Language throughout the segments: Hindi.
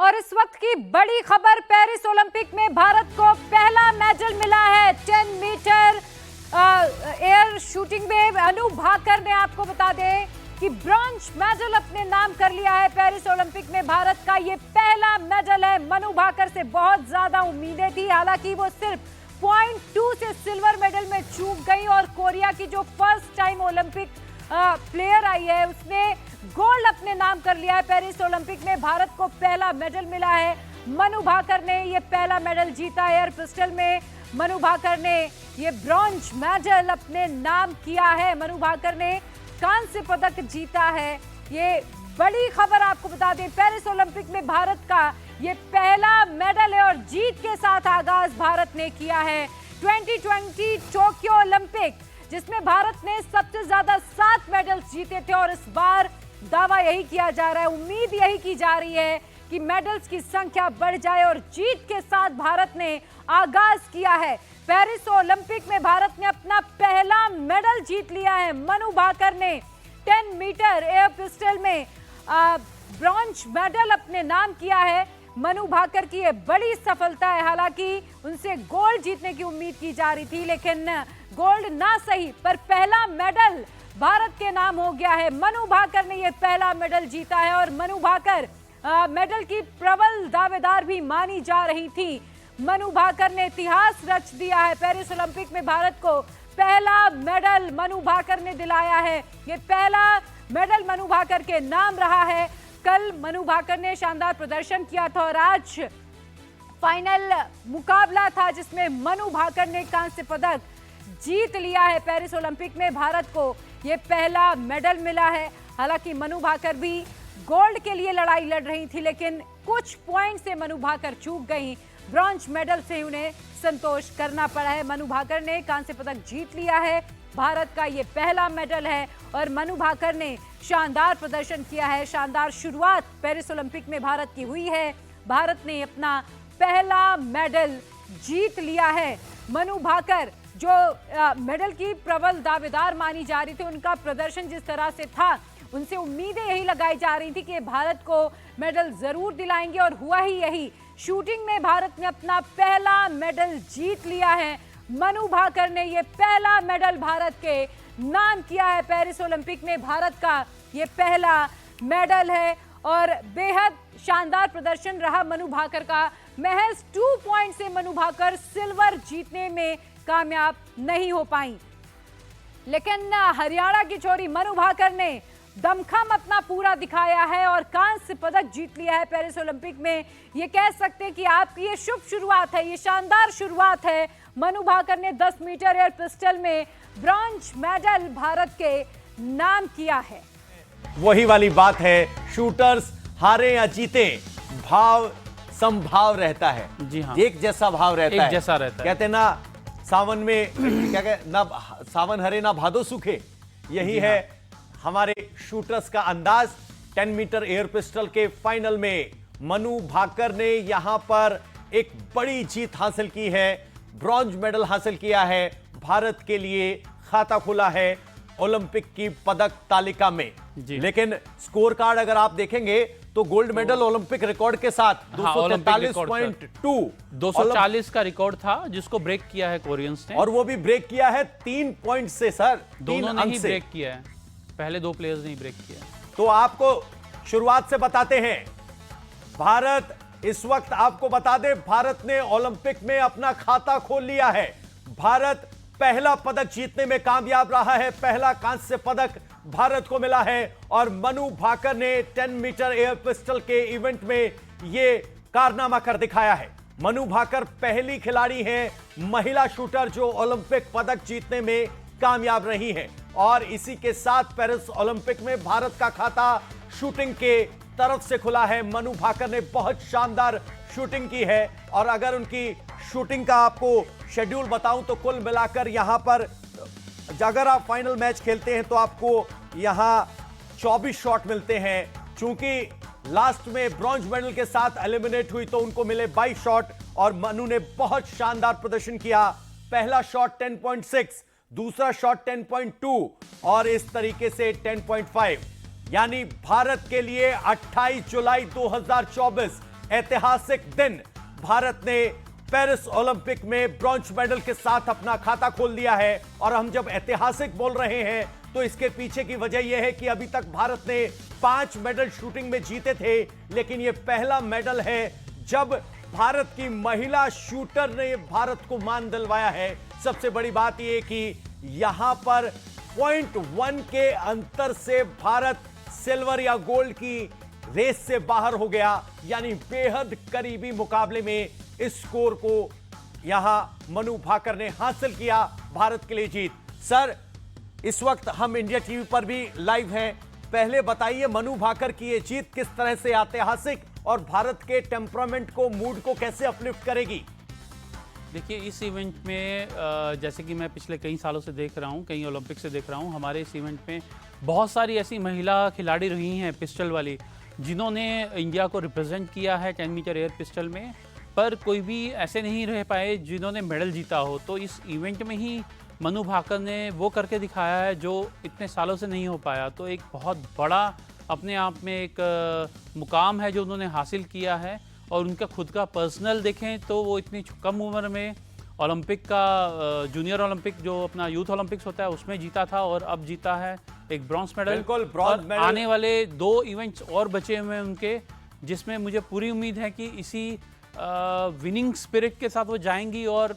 और इस वक्त की बड़ी खबर, पेरिस ओलंपिक में भारत को पहला मेडल मिला है 10 मीटर एयर शूटिंग में। अनु भाकर ने, आपको बता दें कि ब्रॉन्ज मेडल अपने नाम कर लिया है। पेरिस ओलंपिक में भारत का ये पहला मेडल है। मनु भाकर से बहुत ज्यादा उम्मीदें थी, हालांकि वो सिर्फ 0.2 से सिल्वर मेडल में चूक गई और कोरिया की जो first time Olympic player I है उसने गोल्ड अपने नाम कर लिया है। पेरिस ओलंपिक में भारत को पहला मेडल मिला है। मनु भाकर ने ये पहला मेडल जीता एयर पिस्टल में। मनु भाकर ने ये ब्रॉन्ज मेडल अपने नाम किया है। मनु भाकर ने कांस्य पदक जीता है। ये बड़ी खबर आपको बता दें, पेरिस ओलंपिक में भारत का ये पहला मेडल है और जीत के साथ आगाज भारत ने किया है 2020 टोक्यो ओलंपिक, जिसमें भारत ने सबसे ज्यादा 7 मेडल्स जीते थे। और इस बार दावा यही किया जा रहा है, उम्मीद यही की जा रही है कि मेडल्स की संख्या बढ़ जाए और जीत के साथ भारत ने आगाज किया है। पेरिस ओलंपिक में भारत ने अपना पहला मेडल जीत लिया है। मनु भाकर ने 10 मीटर एयर पिस्टल में ब्रॉन्ज मेडल अपने नाम किया है। मनु भाकर की यह बड़ी सफलता है। हालांकि उनसे गोल्ड जीतने की उम्मीद की जा रही थी, लेकिन गोल्ड ना सही पर पहला मेडल भारत के नाम हो गया है। मनु भाकर ने यह पहला मेडल जीता है और मनु भाकर मेडल की प्रबल दावेदार भी मानी जा रही थी। मनु भाकर ने इतिहास रच दिया है। पेरिस ओलंपिक में भारत को पहला मेडल मनु भाकर ने दिलाया है। ये पहला मेडल मनु भाकर के नाम रहा है। कल मनु भाकर ने शानदार प्रदर्शन किया था और आज फाइनल मुकाबला था जिसमें मनु भाकर ने कांस्य पदक जीत लिया है। पेरिस ओलंपिक में भारत को ये पहला मेडल मिला है। हालांकि मनु भाकर भी गोल्ड के लिए लड़ाई लड़ रही थी, लेकिन कुछ पॉइंट से मनु भाकर चूक गई। ब्रॉन्ज मेडल से उन्हें संतोष करना पड़ा है। मनु भाकर ने कांस्य पदक जीत लिया है। भारत का ये पहला मेडल है और मनु भाकर ने शानदार प्रदर्शन किया है। शानदार शुरुआत पेरिस ओलंपिक में भारत की हुई है। भारत ने अपना पहला मेडल जीत लिया है। मनु भाकर जो मेडल की प्रबल दावेदार मानी जा रही थी, उनका प्रदर्शन जिस तरह से था, उनसे उम्मीदें यही लगाई जा रही थी कि भारत को मेडल जरूर दिलाएंगे और हुआ ही यही। शूटिंग में भारत ने अपना पहला मेडल जीत लिया है। मनु भाकर ने यह पहला मेडल भारत के नाम किया है। पेरिस ओलंपिक में भारत का यह पहला मेडल है और बेहद शानदार प्रदर्शन रहा मनु भाकर का। महज 2 पॉइंट से मनु भाकर सिल्वर जीतने में कामयाब नहीं हो पाई, लेकिन हरियाणा की छोरी मनु भाकर ने दमखम अपना पूरा दिखाया है और कांस्य पदक जीत लिया है पेरिस ओलंपिक में। ये कह सकते हैं कि आपकी ये शुभ शुरुआत है, ये शानदार शुरुआत है। मनु भाकर ने 10 मीटर एयर पिस्टल में ब्रॉन्ज मेडल भारत के नाम किया है। वही वाली बात है, शूटर्स हारे या जीते भाव संभाव रहता है। जी हाँ, एक जैसा भाव रहता है, एक जैसा रहता है। कहते ना सावन में क्या कहते ना, सावन हरे ना भादो सूखे। यही है हमारे शूटर्स का अंदाज। 10 मीटर एयर पिस्टल के फाइनल में मनु भाकर ने यहां पर एक बड़ी जीत हासिल की है, ब्रॉन्ज मेडल हासिल किया है। भारत के लिए खाता खुला है ओलंपिक की पदक तालिका में। लेकिन स्कोर कार्ड अगर आप देखेंगे तो गोल्ड मेडल ओलंपिक रिकॉर्ड के साथ 243.2 240 का रिकॉर्ड था जिसको ब्रेक किया है कोरियंस ने, और वो भी ब्रेक किया है 3 पॉइंट से। सर, दोनों ने ही ब्रेक किया है, पहले 2 प्लेयर्स ने ब्रेक किया। तो आपको शुरुआत से बताते हैं, भारत इस वक्त आपको बता दें, भारत ने ओलंपिक में अपना खाता खोल लिया है। भारत पहला पदक जीतने में कामयाब रहा है। पहला कांस्य पदक भारत को मिला है और मनु भाकर ने 10 मीटर एयर पिस्टल के इवेंट में यह कारनामा कर दिखाया है। मनु भाकर पहली खिलाड़ी हैं, महिला शूटर जो ओलंपिक पदक जीतने में कामयाब रही हैं और इसी के साथ पेरिस ओलंपिक में भारत का खाता शूटिंग के तरफ से खुला है। मनु भाकर ने बहुत शानदार शूटिंग की है और अगर उनकी शूटिंग का आपको शेड्यूल बताऊं तो कुल मिलाकर यहां पर अगर आप फाइनल मैच खेलते हैं तो आपको यहां 24 शॉट मिलते हैं। चूंकि लास्ट में ब्रॉन्ज मेडल के साथ एलिमिनेट हुई तो उनको मिले 22 शॉट और मनु ने बहुत शानदार प्रदर्शन किया। पहला शॉट 10.6, दूसरा शॉट 10.2 और इस तरीके से 10.5। यानी भारत के लिए 28 जुलाई 2024 ऐतिहासिक दिन। भारत ने पेरिस ओलंपिक में ब्रॉन्ज मेडल के साथ अपना खाता खोल दिया है। और हम जब ऐतिहासिक बोल रहे हैं तो इसके पीछे की वजह यह है कि अभी तक भारत ने 5 मेडल शूटिंग में जीते थे, लेकिन यह पहला मेडल है जब भारत की महिला शूटर ने भारत को मान दिलवाया है। सबसे बड़ी बात यह कि यहां पर 0.1 के अंतर से भारत सिल्वर या गोल्ड की रेस से बाहर हो गया, यानी बेहद करीबी मुकाबले में इस स्कोर को यहां मनु भाकर ने हासिल किया, भारत के लिए जीत। सर, इस वक्त हम इंडिया टीवी पर भी लाइव हैं। पहले बताइए, मनु भाकर की यह जीत किस तरह से ऐतिहासिक और भारत के टेम्परामेंट को, मूड को कैसे अपलिफ्ट करेगी? देखिए, इस इवेंट में जैसे कि मैं पिछले कई सालों से देख रहा हूँ, कई ओलंपिक से देख रहा हूँ, हमारे इस इवेंट में बहुत सारी ऐसी महिला खिलाड़ी रही हैं पिस्टल वाली, जिन्होंने इंडिया को रिप्रेजेंट किया है 10 मीटर एयर पिस्टल में, पर कोई भी ऐसे नहीं रह पाए जिन्होंने मेडल जीता हो। तो इस इवेंट में ही मनु भाकर ने वो करके दिखाया है जो इतने सालों से नहीं हो पाया। तो एक बहुत बड़ा अपने आप में एक मुकाम है जो उन्होंने हासिल किया है। और उनका खुद का पर्सनल देखें तो वो इतनी कम उम्र में ओलंपिक का जूनियर ओलंपिक जो अपना यूथ ओलंपिक्स होता है उसमें जीता था, और अब जीता है एक ब्रॉन्ज मेडल। बिल्कुल, ब्रॉन्ज मेडल। आने वाले 2 इवेंट्स और बचे हुए हैं उनके, जिसमें मुझे पूरी उम्मीद है कि इसी विनिंग स्पिरिट के साथ वो जाएंगी और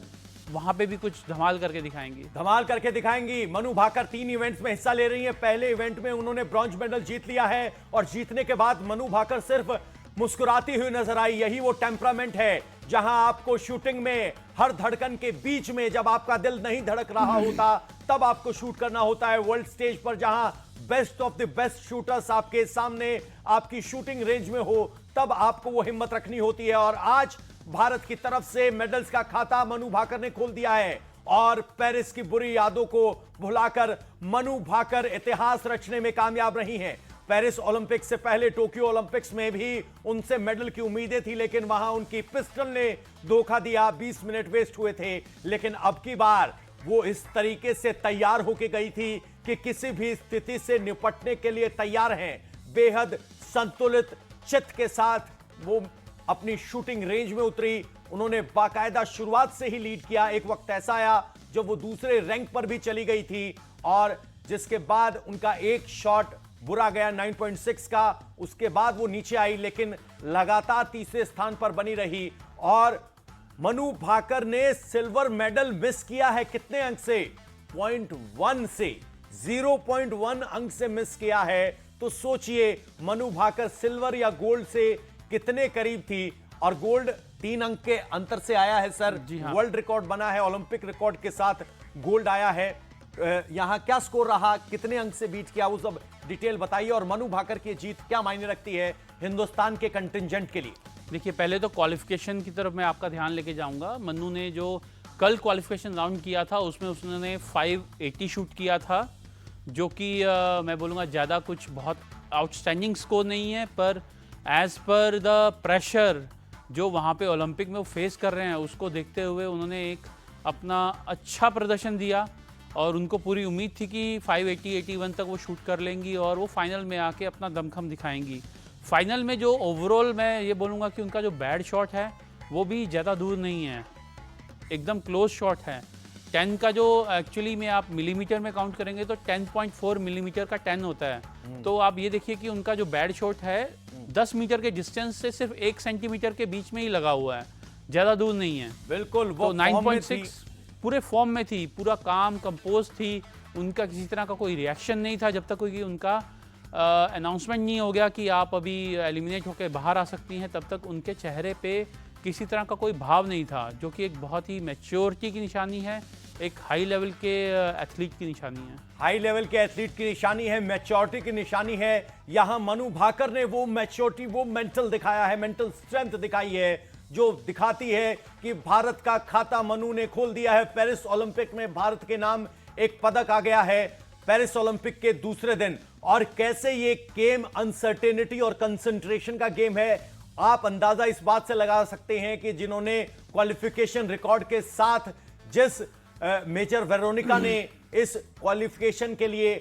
वहां पे भी कुछ धमाल करके दिखाएंगी। मनु भाकर 3 इवेंट्स में हिस्सा ले रही हैं। पहले इवेंट में उन्होंने ब्रॉन्ज मेडल जीत लिया है और जीतने के बाद मनु भाकर सिर्फ मुस्कुराती हुई नजर आई। यही वो टेम्परामेंट है जहां आपको शूटिंग में हर धड़कन के बीच में, जब आपका दिल नहीं धड़क रहा होता, तब आपको शूट करना होता है। वर्ल्ड स्टेज पर जहां best of the best shooters आपके सामने, आपकी शूटिंग रेंज में हो, तब आपको वो हिम्मत रखनी होती है। और आज भारत की तरफ से मेडल्स का खाता मनु भाकर ने खोल दिया है और पेरिस की बुरी यादों को भुलाकर मनु भाकर इतिहास रचने में कामयाब रही हैं। पेरिस ओलंपिक से पहले टोक्यो ओलंपिक्स में भी उनसे मेडल की उम्मीदें थी, लेकिन वहां उनकी पिस्टल ने धोखा दिया, 20 मिनट वेस्ट हुए थे। लेकिन अब की बार वो इस तरीके से तैयार होके गई थी कि किसी भी स्थिति से निपटने के लिए तैयार हैं। बेहद संतुलित चित्त के साथ वो अपनी शूटिंग रेंज में उतरी। उन्होंने बाकायदा शुरुआत से ही लीड किया। एक वक्त ऐसा आया जब वो दूसरे रैंक पर भी चली गई थी और जिसके बाद उनका एक शॉट बुरा गया 9.6 का, उसके बाद वो नीचे आई, लेकिन लगातार तीसरे स्थान पर बनी रही। और मनु भाकर ने सिल्वर मेडल मिस किया है कितने अंक से? 0.1 से, 0.1 अंक से मिस किया है। तो सोचिए मनु भाकर सिल्वर या गोल्ड से कितने करीब थी। और गोल्ड 3 अंक के अंतर से आया है सर। जी हाँ। वर्ल्ड रिकॉर्ड बना है, ओलंपिक रिकॉर्ड के साथ गोल्ड आया है। यहां क्या स्कोर रहा, कितने अंक से बीट किया, वो सब डिटेल बताइए। और मनु भाकर की जीत क्या मायने रखती है हिंदुस्तान के कंटिंजेंट के लिए? देखिए, पहले तो क्वालिफिकेशन की तरफ मैं आपका ध्यान लेके जाऊंगा। मन्नू ने जो कल क्वालिफिकेशन राउंड किया था उसमें उसने 580 शूट किया था, जो कि मैं बोलूँगा ज़्यादा कुछ बहुत आउटस्टैंडिंग स्कोर नहीं है, पर एज़ पर द प्रेशर जो वहाँ पे ओलंपिक में वो फेस कर रहे हैं उसको देखते हुए उन्होंने एक अपना अच्छा प्रदर्शन दिया। और उनको पूरी उम्मीद थी कि 580-81 तक वो शूट कर लेंगी और वो फाइनल में आके अपना दमखम दिखाएंगी। फाइनल में जो ओवरऑल मैं ये बोलूँगा कि उनका जो बैड शॉट है वो भी ज़्यादा दूर नहीं है, एकदम क्लोज शॉट है। 10 का जो एक्चुअली में आप मिलीमीटर में काउंट करेंगे तो 10.4 मिलीमीटर का 10 होता है। तो आप ये देखिए कि उनका जो बैड शॉट है 10 मीटर के डिस्टेंस से सिर्फ 1 सेंटीमीटर के बीच में ही लगा हुआ है, ज़्यादा दूर नहीं है। बिल्कुल, वो तो 9.6 पूरे फॉर्म में थी, पूरा काम कंपोज थी। उनका किसी तरह का कोई रिएक्शन नहीं था जब तक कोई उनका अनाउंसमेंट नहीं हो गया कि आप अभी एलिमिनेट होकर बाहर आ सकती हैं। तब तक उनके चेहरे पे किसी तरह का कोई भाव नहीं था, जो कि एक बहुत ही मैच्योरिटी की निशानी है, एक हाई लेवल के एथलीट की निशानी है। हाई लेवल के एथलीट की निशानी है, मैच्योरिटी की निशानी है। यहां मनु भाकर ने वो मैच्योरिटी, वो मेंटल दिखाया है, मेंटल स्ट्रेंथ दिखाई है, जो दिखाती है कि भारत का खाता मनु ने खोल दिया है। पेरिस ओलंपिक में भारत के नाम एक पदक आ गया है पेरिस ओलंपिक के दूसरे दिन। और कैसे ये गेम अनसर्टेनिटी और कंसंट्रेशन का गेम है, आप अंदाजा इस बात से लगा सकते हैं कि जिन्होंने क्वालिफिकेशन रिकॉर्ड के साथ, जिस मेजर वेरोनिका ने इस क्वालिफिकेशन के लिए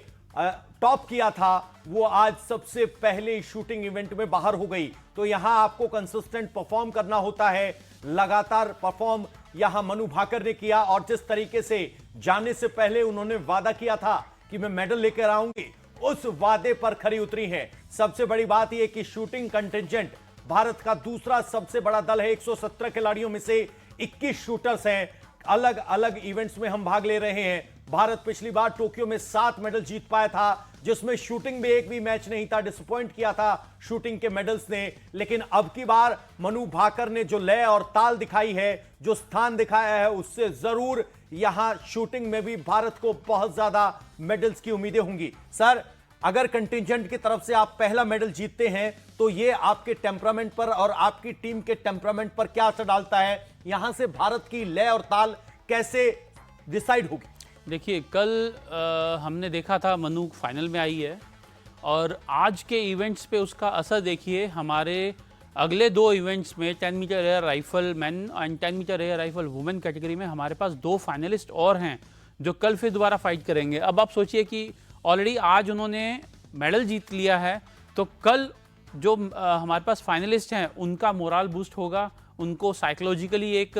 टॉप किया था वो आज सबसे पहले शूटिंग इवेंट में बाहर हो गई। तो यहां आपको कंसिस्टेंट परफॉर्म करना होता है, लगातार परफॉर्म यहां मनु भाकर ने किया। और जिस तरीके से जाने से पहले उन्होंने वादा किया था कि मैं मेडल लेकर आऊंगी, उस वादे पर खरी उतरी हैं। सबसे बड़ी बात यह कि शूटिंग कंटिंजेंट भारत का दूसरा सबसे बड़ा दल है। 117 खिलाड़ियों में से 21 शूटर्स हैं। अलग अलग इवेंट्स में हम भाग ले रहे हैं। भारत पिछली बार टोक्यो में 7 मेडल जीत पाया था, जिसमें शूटिंग में एक भी मैच नहीं था। डिसअपॉइंट किया था शूटिंग के मेडल्स ने। लेकिन अब की बार मनु भाकर ने जो लय और ताल दिखाई है, जो स्थान दिखाया है, उससे जरूर यहां शूटिंग में भी भारत को बहुत ज्यादा मेडल्स की उम्मीदें होंगी। सर, अगर कंटिंजेंट की तरफ से आप पहला मेडल जीतते हैं तो ये आपके टेम्परामेंट पर और आपकी टीम के टेम्परामेंट पर क्या असर डालता है? यहां से भारत की लय और ताल कैसे डिसाइड होगी? देखिए, कल हमने देखा था मनु फाइनल में आई है, और आज के इवेंट्स पे उसका असर देखिए। हमारे अगले 2 इवेंट्स में 10 meter air rifle man and 10 meter air rifle women category में हमारे पास 2 फाइनलिस्ट और हैं जो कल फिर दोबारा फाइट करेंगे। अब आप सोचिए कि ऑलरेडी आज उन्होंने मेडल जीत लिया है, तो कल जो हमारे पास फाइनलिस्ट हैं उनका मोरल बूस्ट होगा, उनको साइकोलॉजिकली एक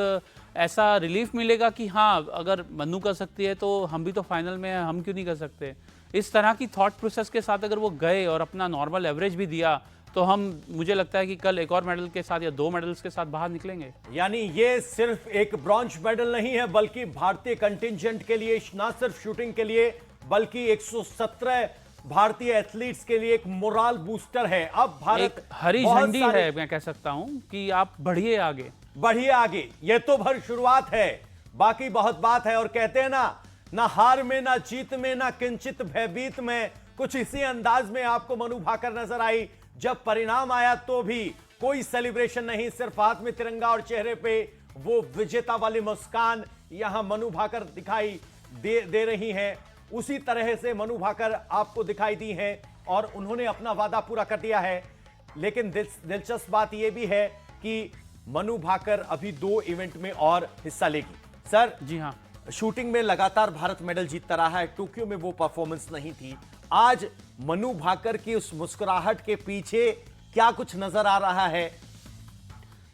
ऐसा रिलीफ मिलेगा कि हाँ, अगर मनु कर सकती है तो हम भी तो फाइनल में हैं, हम क्यों नहीं कर सकते। इस तरह की थॉट प्रोसेस के साथ अगर वो गए और अपना नॉर्मल एवरेज भी दिया, तो मुझे लगता है कि कल एक और मेडल के साथ या 2 मेडल्स के साथ बाहर निकलेंगे। यानी ये सिर्फ एक ब्रॉन्ज मेडल नहीं है, बल्कि भारतीय कंटिंजेंट के लिए, ना सिर्फ शूटिंग के लिए, बल्कि 117 भारतीय एथलीट्स के लिए एक मोरल बूस्टर है। अब भारत एक हरी झंडी है, मैं कह सकता हूं कि आप बढ़िए आगे, बढ़िए आगे। ये तो भर शुरुआत है, बाकी बहुत बात है। और कहते हैं ना हार में, ना जीत में, ना किंचित भयभीत में। कुछ इसी अंदाज में आपको मनु भाकर नजर आई। जब परिणाम आया तो भी कोई सेलिब्रेशन नहीं, सिर्फ हाथ में तिरंगा और चेहरे पे वो विजेता वाली मुस्कान यहां मनु भाकर दिखाई दे रही हैं। उसी तरह से मनु भाकर आपको दिखाई दी हैं और उन्होंने अपना वादा पूरा कर दिया है। लेकिन दिलचस्प बात यह भी है कि मनु भाकर अभी 2 इवेंट में और हिस्सा लेगी। सर जी हाँ, शूटिंग में लगातार भारत मेडल जीतता रहा है। टोक्यो में वो परफॉर्मेंस नहीं थी। आज मनु भाकर की उस मुस्कुराहट के पीछे क्या कुछ नजर आ रहा है?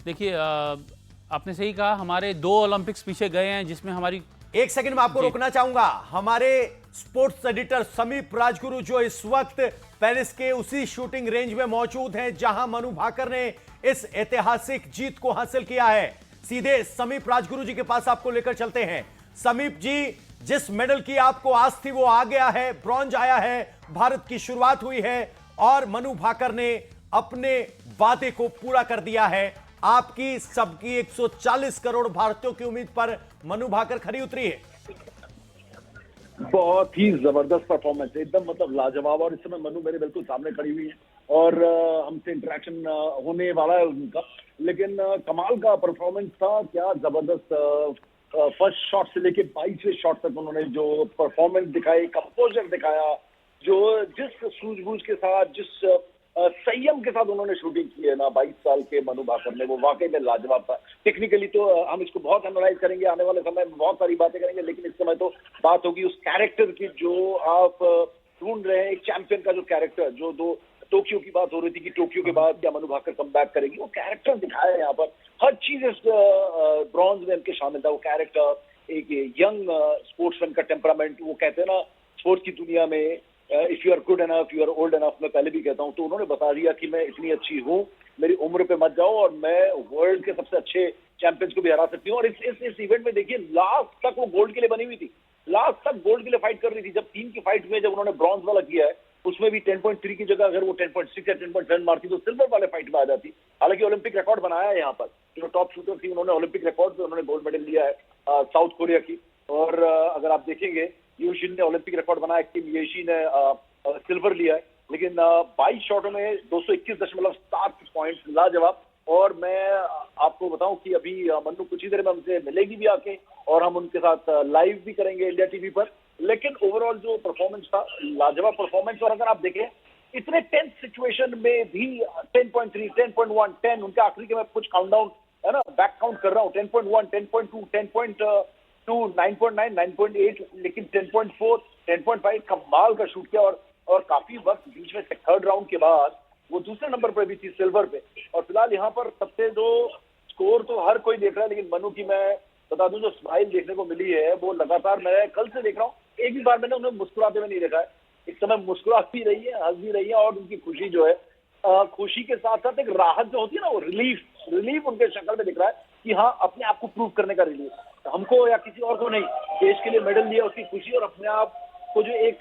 देखिए, आपने सही कहा, हमारे 2 ओलंपिक्स पीछे गए हैं, जिसमें हमारी एक सेकंड में आपको रोकना चाहूंगा। हमारे स्पोर्ट्स एडिटर समीप राजगुरु जो इस वक्त पेरिस के उसी शूटिंग रेंज में मौजूद हैं जहां मनु भाकर ने इस ऐतिहासिक जीत को हासिल किया है। सीधे समीप राजगुरु जी के पास आपको लेकर चलते हैं। समीप जी, जिस मेडल की आपको आस थी वो आ गया है, ब्रॉन्ज आया है, भारत की शुरुआत हुई है और मनु भाकर ने अपने वादे को पूरा कर दिया है। आपकी सबकी 140 करोड़ भारतीयों की उम्मीद पर मनु भाकर खरी उतरी है। बहुत ही जबरदस्त परफॉर्मेंस, एकदम मतलब लाजवाब। और इस समय मनु मेरे बिल्कुल सामने खड़ी हुई है और हमसे इंटरेक्शन होने वाला है उनका। लेकिन कमाल का परफॉर्मेंस था, क्या जबरदस्त। फर्स्ट शॉट से लेके 22वें शॉट तक उन्होंने जो परफॉर्मेंस दिखाई, कंपोजर दिखाया, जो जिस सूझबूझ के साथ, जिस संयम के साथ उन्होंने शूटिंग की है ना 22 साल के मनु भाकर ने, वो वाकई में लाजवाब था। टेक्निकली तो हम इसको बहुत एनालाइज करेंगे, आने वाले समय में बहुत सारी बातें करेंगे, लेकिन इस समय तो बात होगी उस कैरेक्टर की जो आप ढूंढ रहे हैं। एक चैंपियन का जो कैरेक्टर, जो 2 टोक्यो की बात हो रही थी कि टोक्यो के बाद क्या मनु भाकर कम बैक करेगी, वो कैरेक्टर दिखाया है यहाँ पर। हर चीज इस ब्रॉन्ज में उनके शामिल था। वो कैरेक्टर, एक यंग स्पोर्ट्समैन का टेम्परामेंट, वो कहते हैं ना स्पोर्ट्स की दुनिया में if you are good enough, you are old enough, मैं पहले भी कहता हूं, तो उन्होंने बता दिया कि मैं इतनी अच्छी हूं, मेरी उम्र पे मत जाओ और मैं वर्ल्ड के सबसे अच्छे चैंपियंस को भी हरा सकती हूं। और इस इवेंट में देखिए, लास्ट तक वो गोल्ड के लिए बनी हुई थी, लास्ट तक गोल्ड के लिए फाइट कर रही थी। जब 3 की फाइट में जब उन्होंने ब्रॉन्ज वाला किया है, उसमें भी 10.3 की जगह अगर वो 10.6 या 10.7 मारती तो सिल्वर वाले फाइट में आ जाती। हालांकि ओलंपिक रिकॉर्ड बनाया है यहाँ पर, जो टॉप शूटर थी उन्होंने ओलंपिक रिकॉर्ड पे उन्होंने गोल्ड मेडल लिया है साउथ कोरिया की। और अगर आप देखेंगे, यूशिन ने ओलंपिक रिकॉर्ड बनाया, किम येशी ने सिल्वर लिया है। लेकिन 22 शॉटों में 221.7 पॉइंट, लाजवाब। और मैं आपको बताऊं कि अभी मनु कुछ ही देर में हमसे मिलेगी भी आके, और हम उनके साथ लाइव भी करेंगे इंडिया टीवी पर। लेकिन ओवरऑल जो परफॉर्मेंस था, लाजवाब परफॉर्मेंस। और अगर आप देखें, इतने टेंस सिचुएशन में भी 10.3, 10.1, 10, उनके आखिरी के मैं कुछ काउंटडाउन है ना, बैक काउंट कर रहा हूँ, 10.1, 10.2, 10.2, 9.9, 9.8, लेकिन 10.4, 10.5 कमाल का शूट किया। और और काफी वक्त बीच में थर्ड राउंड के बाद वो दूसरे नंबर पर भी थी सिल्वर पे। और फिलहाल यहाँ पर सबसे जो स्कोर तो हर कोई देख रहा है, लेकिन मनु की मैं बता दूं जो स्माइल देखने को मिली है वो लगातार मैं कल से देख रहा हूँ, एक भी बार मैंने उन्हें मुस्कुराते हुए नहीं देखा है। इस समय मुस्कुरा भी रही है, हंस भी रही है, और उनकी खुशी जो है खुशी के साथ साथ एक राहत जो होती है ना, वो रिलीफ उनके शक्ल में दिख रहा है कि हाँ अपने आप को प्रूव करने का रिलीफ। हमको या किसी और को नहीं, देश के लिए मेडल लिया उसकी खुशी, और अपने आप को जो एक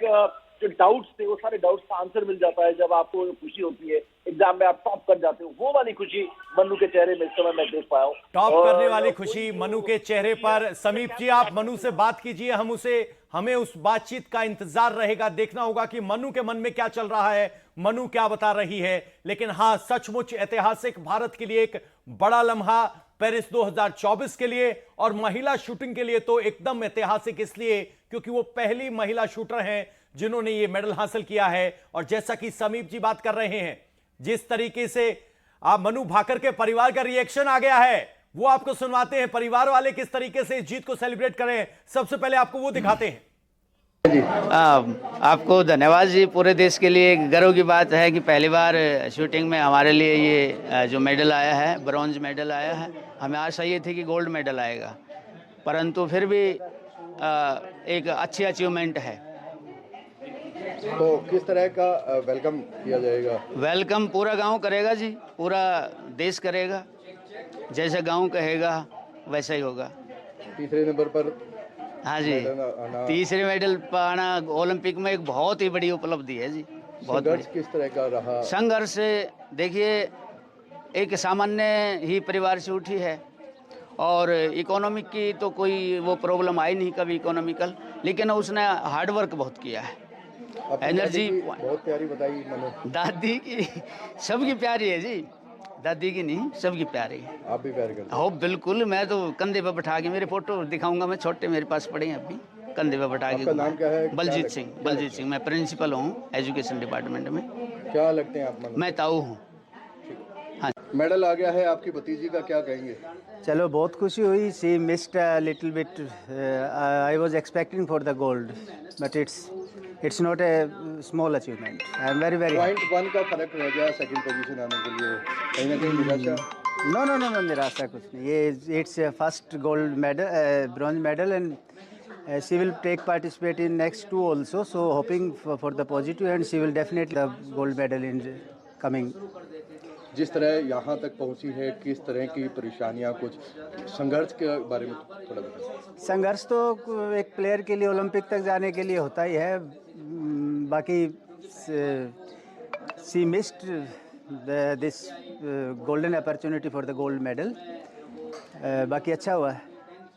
जो डाउट्स थे वो सारे डाउट्स का आंसर मिल जाता है जब आपको खुशी होती है, एग्जाम में आप टॉप कर जाते हो, वो वाली खुशी मनु के चेहरे में इस समय मैं देख पाया हूँ। टॉप करने वाली खुशी मनु के चेहरे पर। समीप जी आप मनु से बात कीजिए, हमें उस बातचीत का इंतजार रहेगा, देखना होगा कि मनु के मन में क्या चल रहा है, मनु क्या बता रही है। लेकिन हां, सचमुच ऐतिहासिक, भारत के लिए एक बड़ा लम्हा पेरिस 2024 के लिए, और महिला शूटिंग के लिए तो एकदम ऐतिहासिक इसलिए क्योंकि वो पहली महिला शूटर हैं जिन्होंने ये मेडल हासिल किया है। और जैसा कि समीप जी बात कर रहे हैं, जिस तरीके से मनु भाकर के परिवार का रिएक्शन आ गया है वो आपको सुनवाते हैं। परिवार वाले किस तरीके से इस जीत को सेलिब्रेट करें, सबसे पहले आपको वो दिखाते हैं। आपको धन्यवाद जी। पूरे देश के लिए गर्व की बात है कि पहली बार शूटिंग में हमारे लिए ये जो मेडल आया है, ब्रॉन्ज मेडल आया है। हमें आशा ये थी कि गोल्ड मेडल आएगा, परंतु फिर भी एक अच्छी अचीवमेंट है। तो किस तरह का वेलकम किया जाएगा? वेलकम पूरा गांव करेगा जी, पूरा देश करेगा, जैसे गांव कहेगा वैसा ही होगा। तीसरे नंबर पर हाँ जी, तीसरे मेडल पाना ओलंपिक में एक बहुत ही बड़ी उपलब्धि है जी। बहुत संघर्ष किस तरह का रहा? संघर्ष देखिए, एक सामान्य ही परिवार से उठी है और इकोनॉमिक की तो कोई वो प्रॉब्लम आई नहीं कभी इकोनॉमिकल, लेकिन उसने हार्ड वर्क बहुत किया है। एनर्जी बहुत प्यारी बताई मनु। दादी की सबकी प्यारी है जी, दादी की नहीं सबकी प्यारी है। आप भी प्यार करते हो? बिल्कुल, मैं तो कंधे पे बैठा के, मेरे फोटो दिखाऊंगा मैं, छोटे मेरे पास पड़े हैं अभी, कंधे पे बैठा के। आपका नाम क्या है? बलजीत सिंह। मैं प्रिंसिपल हूँ एजुकेशन डिपार्टमेंट में। क्या लगते हैं आप मनु? मैं ताऊ हूँ। मेडल आ गया है, आपकी भतीजी का क्या कहेंगे? चलो बहुत खुशी हुई। She missed a little bit, I was expecting for the gold but it's not a small achievement. I am very point 1 का फर्क रह गया सेकंड पोजीशन आने के लिए, कहीं ना कहीं निराशा? नो निराशा कुछ नहीं। ये it's first gold medal, bronze medal, and she will take participate in next 2 also, so hoping for the positive, and she will definitely the gold medal in coming. जिस तरह यहाँ तक पहुँची है, किस तरह की परेशानियाँ, कुछ संघर्ष के बारे में थोड़ा बताएं। संघर्ष तो एक प्लेयर के लिए ओलंपिक तक जाने के लिए होता ही है, बाकी she missed this golden opportunity for the gold medal. बाकी अच्छा हुआ है।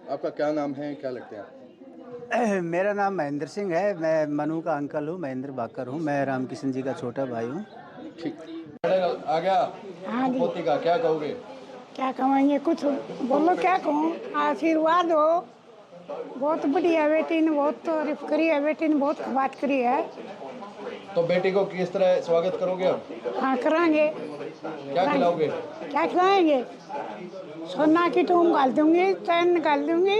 आपका क्या नाम है, क्या लगते हैं आप? मेरा नाम महेंद्र सिंह है, मैं मनु का अंकल हूँ, महेंद्र भाकर हूँ, मैं रामकिशन जी का छोटा भाई हूँ। ठीक, मेडल आ गया। हाँ जी। पोती का क्या कहोगे? क्या कहेंगे, कुछ बोलो, क्या कहूँ, आशीर्वाद हो। बहुत बढ़िया बेटी ने बहुत तारीफ करी है, बेटी ने बहुत बात करी है। तो बेटी को किस तरह स्वागत करोगे अब? हाँ कराएंगे। क्या खिलाओगे? क्या खिलाएंगे? सोना की टूम डाल दूंगी, चैन निकाल दूंगी,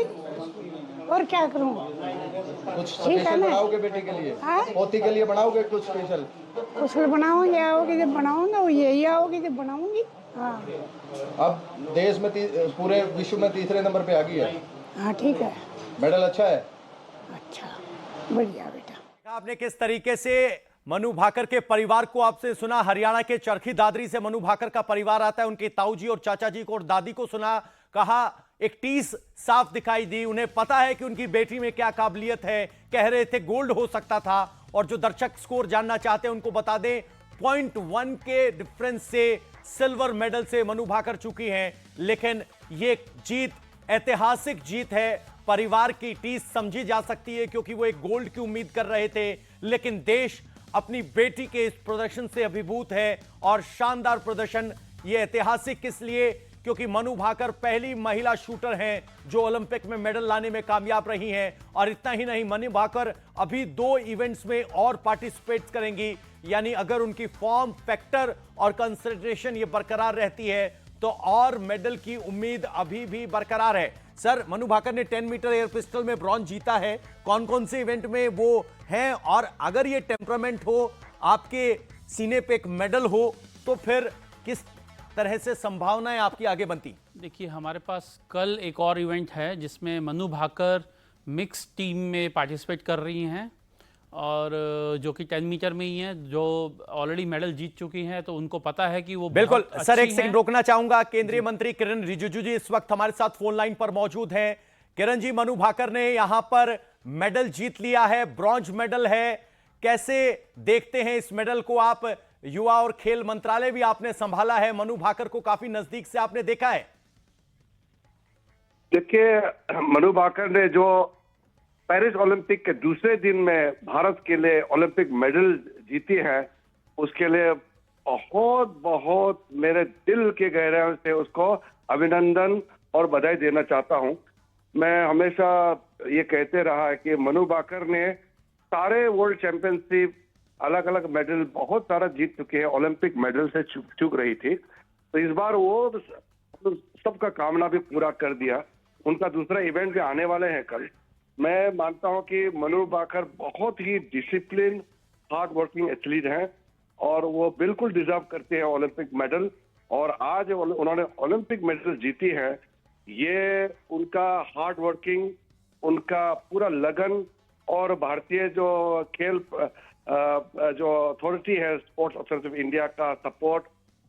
और क्या करूँ। कुछ ठीक है स्पेशल ना? बनाओगे बेटी के लिए? हाँ? पोती के लिए बनाओगे कुछ स्पेशल? कुछ बनाऊंगी, आओगी जब बनाऊंगा, वो यही आओगी जब बनाऊंगी। हाँ अब देश में पूरे विश्व में तीसरे नंबर पे आ गई है। हाँ ठीक है, मेडल अच्छा है। अच्छा बढ़िया बेटा। आपने किस तरीके से मनु भाकर के परिवार को आपसे सुना, हरियाणा के चरखी दादरी से मनु भाकर का परिवार आता है, उनके ताऊ जी और चाचा जी को और दादी को सुना, कहा एक टीस साफ दिखाई दी, उन्हें पता है कि उनकी बेटी में क्या काबिलियत है, कह रहे थे गोल्ड हो सकता था। और जो दर्शक स्कोर जानना चाहते हैं उनको बता दें, 0.1 के डिफरेंस से सिल्वर मेडल से मनु भाकर चुकी हैं, लेकिन ये जीत ऐतिहासिक जीत है। परिवार की टीस समझी जा सकती है क्योंकि वो एक गोल्ड की उम्मीद कर रहे थे, लेकिन देश अपनी बेटी के इस प्रदर्शन से अभिभूत है। और शानदार प्रदर्शन ये ऐतिहासिक किस लिए, क्योंकि मनु भाकर पहली महिला शूटर हैं जो ओलंपिक में मेडल लाने में कामयाब रही हैं। और इतना ही नहीं, मनु भाकर अभी 2 इवेंट्स में और पार्टिसिपेट करेंगी, यानी अगर उनकी फॉर्म फैक्टर और कंसंट्रेशन ये बरकरार रहती है तो और मेडल की उम्मीद अभी भी बरकरार है। सर, मनु भाकर ने 10 मीटर एयर पिस्टल में ब्रॉन्ज जीता है, कौन कौन से इवेंट में वो हैं, और अगर ये टेम्परामेंट हो, आपके सीने पे एक मेडल हो, तो फिर किस तरह से संभावनाएं आपकी आगे बनती? देखिए, हमारे पास कल एक और इवेंट है जिसमें मनु भाकर मिक्स टीम में पार्टिसिपेट कर रही हैं, और जो कि 10 मीटर में ही हैं, जो ऑलरेडी मेडल जीत चुकी हैं, तो उनको पता है कि वो बिल्कुल। बहुत सर, अच्छी एक सेकंड हैं। रोकना चाहूंगा। केंद्रीय मंत्री किरण रिजिजू जी इस वक्त हमारे साथ फोन लाइन पर मौजूद हैं। किरण जी, मनु भाकर ने यहां पर मेडल जीत लिया है, ब्रॉन्ज मेडल है, कैसे देखते हैं इस मेडल को आप? युवा और खेल मंत्रालय भी आपने संभाला है, मनु भाकर को काफी नजदीक से आपने देखा है। देखिए, मनु भाकर ने जो पेरिस ओलंपिक के दूसरे दिन में भारत के लिए ओलंपिक मेडल जीती है, उसके लिए बहुत बहुत मेरे दिल के गहराइयों से उसको अभिनंदन और बधाई देना चाहता हूं। मैं हमेशा ये कहते रहा है कि मनु भाकर ने सारे वर्ल्ड चैंपियनशिप अलग अलग मेडल बहुत सारा जीत चुके हैं, ओलंपिक मेडल से चूक रही थी, तो इस बार वो सबका कामना भी पूरा कर दिया। उनका दूसरा इवेंट भी आने वाले हैं कल। मैं मानता हूं कि मनु भाकर बहुत ही डिसिप्लिन, हार्ड वर्किंग एथलीट हैं, और वो बिल्कुल डिजर्व करते हैं ओलंपिक मेडल, और आज उन्होंने ओलंपिक मेडल जीती है। ये उनका हार्ड वर्किंग, उनका पूरा लगन, और भारतीय जो खेल जो अथॉरिटी है, स्पोर्ट्स अथॉरिटी ऑफ इंडिया का सपोर्ट,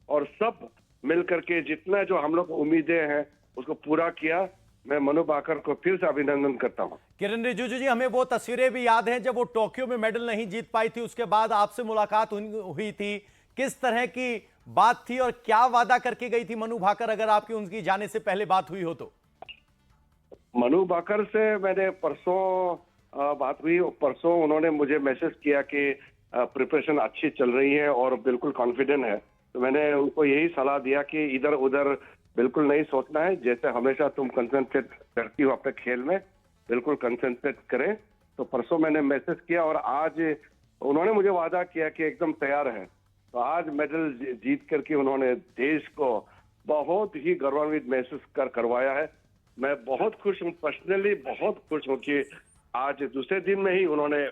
और सब मिलकर के जितना जो हम लोग उम्मीदें हैं उसको पूरा किया। मैं मनु भाकर को फिर से अभिनंदन करता हूं। किरण रिजिजू जी, हमें वो तस्वीरें भी याद हैं जब वो टोक्यो में मेडल नहीं जीत पाई थी, उसके बाद आपसे मुलाकात हुई थी, किस तरह की बात थी और क्या वादा करके गई थी मनु भाकर, अगर आपकी उनकी जाने से पहले बात हुई हो तो? मनु भाकर से मैंने परसों बात हुई, परसों उन्होंने मुझे मैसेज किया कि प्रिपरेशन अच्छी चल रही है और बिल्कुल कॉन्फिडेंट है, तो मैंने उनको यही सलाह दिया कि इधर उधर बिल्कुल नहीं सोचना है, जैसे हमेशा तुम कंसंट्रेट करती हो अपने खेल में, बिल्कुल कंसंट्रेट करें। तो परसों मैंने मैसेज किया, और आज उन्होंने मुझे वादा किया कि एकदम तैयार है, तो आज मेडल जीत करके उन्होंने देश को बहुत ही गौरवान्वित महसूस करवाया है। मैं बहुत खुश हूँ, पर्सनली बहुत खुश हूँ कि आज दूसरे दिन में ही उन्होंने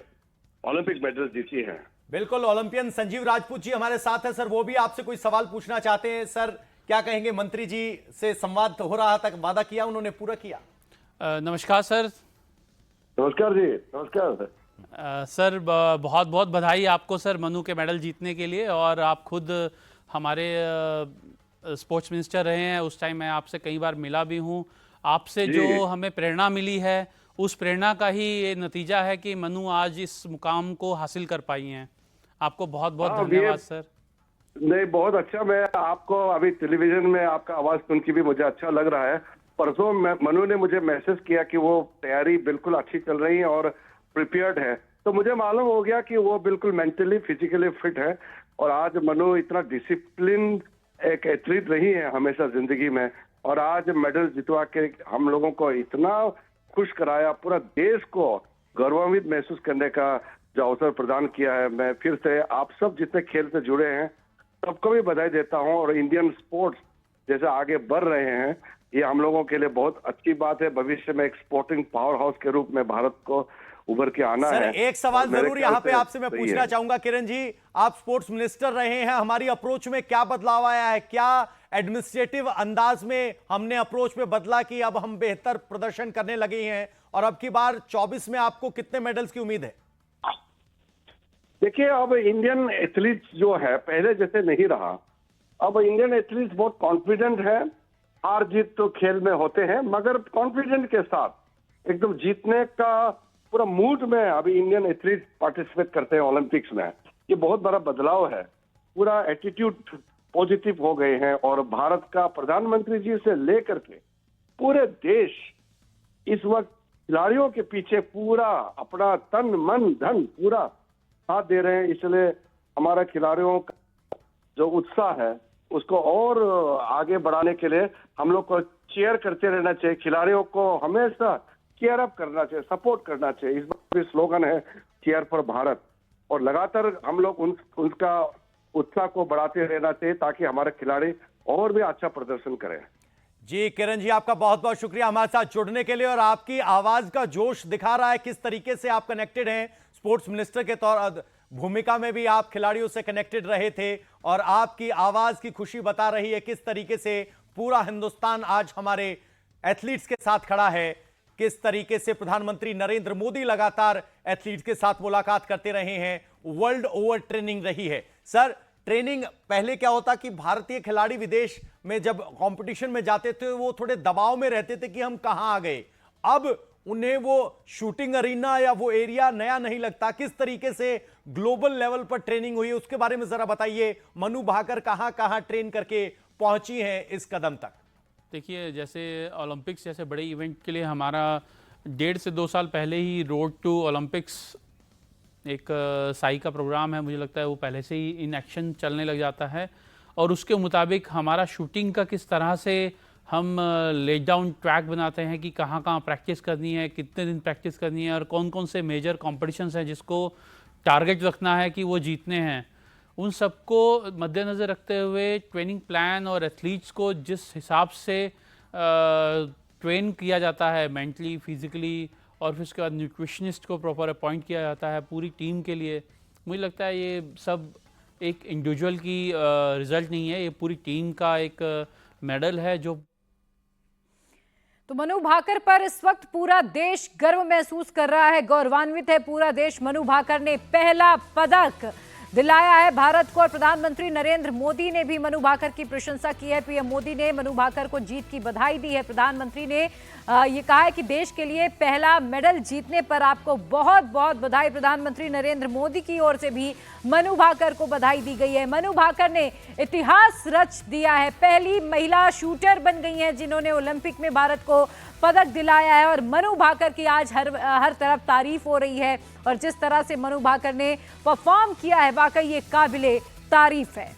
ओलंपिक मेडल जीती है। बिल्कुल। ओलंपियन संजीव राजपूत जी हमारे साथ है सर, वो भी आपसे कोई सवाल पूछना चाहते हैं। सर, क्या कहेंगे? मंत्री जी से संवाद हो रहा था, वादा किया, उन्होंने पूरा किया। नमस्कार सर। नमस्कार जी। नमस्कार सर। सर, बहुत बहुत बधाई आपको सर मनु के मेडल जीतने के लिए, और आप खुद हमारे स्पोर्ट्स मिनिस्टर रहे हैं, उस टाइम मैं आपसे कई बार मिला भी हूं। आपसे जो हमें प्रेरणा मिली है, उस प्रेरणा का ही ये नतीजा है कि मनु आज इस मुकाम को हासिल कर पाई हैं। आपको बहुत बहुत धन्यवाद सर। नहीं, बहुत अच्छा। मैं आपको अभी टेलीविजन में आपका आवाज सुन के भी मुझे अच्छा लग रहा है। परसों मनु ने मुझे मैसेज किया कि वो तैयारी बिल्कुल अच्छी चल रही है और प्रिपेयर्ड है, तो मुझे मालूम हो गया कि वो बिल्कुल मेंटली फिजिकली फिट है। और आज मनु इतना डिसिप्लिन एक एथलीट रही है हमेशा जिंदगी में, और आज मेडल जितवा के हम लोगों को इतना खुश कराया, पूरा देश को गौरवान्वित महसूस करने का जो अवसर प्रदान किया है। मैं फिर से आप सब जितने खेल से जुड़े हैं सबको भी बधाई देता हूं, और इंडियन स्पोर्ट्स जैसे आगे बढ़ रहे हैं, ये हम लोगों के लिए बहुत अच्छी बात है। भविष्य में एक स्पोर्टिंग पावर हाउस के रूप में भारत को उभर के आना सर, है। एक सवाल जरूर यहाँ पे आपसे मैं पूछना चाहूंगा। किरण जी, आप स्पोर्ट्स मिनिस्टर रहे हैं, हमारी अप्रोच में क्या बदलाव आया है? क्या एडमिनिस्ट्रेटिव अंदाज में हमने अप्रोच में बदला कि अब हम बेहतर प्रदर्शन करने लगे हैं, और अब की बार 24 में आपको कितने मेडल्स की उम्मीद है? देखिए, अब इंडियन एथलीट्स जो है पहले जैसे नहीं रहा। अब इंडियन एथलीट्स बहुत कॉन्फिडेंट है। हार जीत तो खेल में होते हैं, मगर कॉन्फिडेंट के साथ एकदम जीतने का पूरा मूड में अभी इंडियन एथलीट पार्टिसिपेट करते हैं ओलंपिक्स में। ये बहुत बड़ा बदलाव है, पूरा एटीट्यूड पॉजिटिव हो गए हैं, और भारत का प्रधानमंत्री जी से लेकर के पूरे देश इस वक्त खिलाड़ियों के पीछे पूरा अपना तन मन धन पूरा साथ दे रहे हैं। इसलिए हमारा खिलाड़ियों का जो उत्साह है उसको और आगे बढ़ाने के लिए हम लोग को चीयर करते रहना चाहिए, खिलाड़ियों को हमेशा चीयर अप करना चाहिए, सपोर्ट करना चाहिए। इस बार भी स्लोगन है चीयर फॉर भारत, और लगातार हम लोग उनका उत्साह को बढ़ाते रहना चाहिए ताकि हमारे खिलाड़ी और भी अच्छा प्रदर्शन करें। जी किरण जी, आपका बहुत बहुत शुक्रिया हमारे साथ जुड़ने के लिए, और आपकी आवाज का जोश दिखा रहा है किस तरीके से आप कनेक्टेड हैं। स्पोर्ट्स मिनिस्टर के तौर भूमिका में भी आप खिलाड़ियों से कनेक्टेड रहे थे, और आपकी आवाज की खुशी बता रही है किस तरीके से पूरा हिंदुस्तान आज हमारे एथलीट्स के साथ खड़ा है, किस तरीके से प्रधानमंत्री नरेंद्र मोदी लगातार एथलीट्स के साथ मुलाकात करते रहे हैं। वर्ल्ड ओवर ट्रेनिंग रही है। सर, ट्रेनिंग पहले क्या होता कि भारतीय खिलाड़ी विदेश में जब कंपटीशन में जाते थे वो थोड़े दबाव में रहते थे कि हम कहां आ गए। अब उन्हें वो शूटिंग अरीना या वो एरिया नया नहीं लगता। किस तरीके से ग्लोबल लेवल पर ट्रेनिंग हुई है उसके बारे में जरा बताइए। मनु भाकर कहां कहां ट्रेन करके पहुंची हैं इस कदम तक? देखिए, जैसे ओलंपिक्स जैसे बड़े इवेंट के लिए हमारा 1.5 से 2 साल पहले ही रोड टू ओलंपिक्स एक साई का प्रोग्राम है, मुझे लगता है वो पहले से ही इन एक्शन चलने लग जाता है, और उसके मुताबिक हमारा शूटिंग का किस तरह से हम लेट डाउन ट्रैक बनाते हैं कि कहाँ कहाँ प्रैक्टिस करनी है, कितने दिन प्रैक्टिस करनी है, और कौन कौन से मेजर कॉम्पिटिशन्स हैं जिसको टारगेट रखना है कि वो जीतने हैं। उन सबको मद्देनज़र रखते हुए ट्रेनिंग प्लान और एथलीट्स को जिस हिसाब से ट्रेन किया जाता है मेंटली, फिजिकली, और फिर उसके बाद न्यूट्रिशनिस्ट को प्रॉपर अपॉइंट किया जाता है पूरी टीम के लिए। मुझे लगता है ये सब एक इंडिविजुअल की रिजल्ट नहीं है, ये पूरी टीम का एक मेडल है। जो तो मनु भाकर पर इस वक्त पूरा देश गर्व महसूस कर रहा है, गौरवान्वित है पूरा देश। मनु भाकर ने पहला पदक दिलाया है भारत को, और प्रधानमंत्री नरेंद्र मोदी ने भी मनु भाकर की प्रशंसा की है। पीएम मोदी ने मनु भाकर को जीत की बधाई दी है। प्रधानमंत्री ने ये कहा है कि देश के लिए पहला मेडल जीतने पर आपको बहुत बहुत बधाई। प्रधानमंत्री नरेंद्र मोदी की ओर से भी मनु भाकर को बधाई दी गई है। मनु भाकर ने इतिहास रच दिया है, पहली महिला शूटर बन गई हैं जिन्होंने ओलंपिक में भारत को पदक दिलाया है, और मनु भाकर की आज हर तरफ तारीफ हो रही है, और जिस तरह से मनु भाकर ने परफॉर्म किया है वाकई ये काबिले तारीफ है।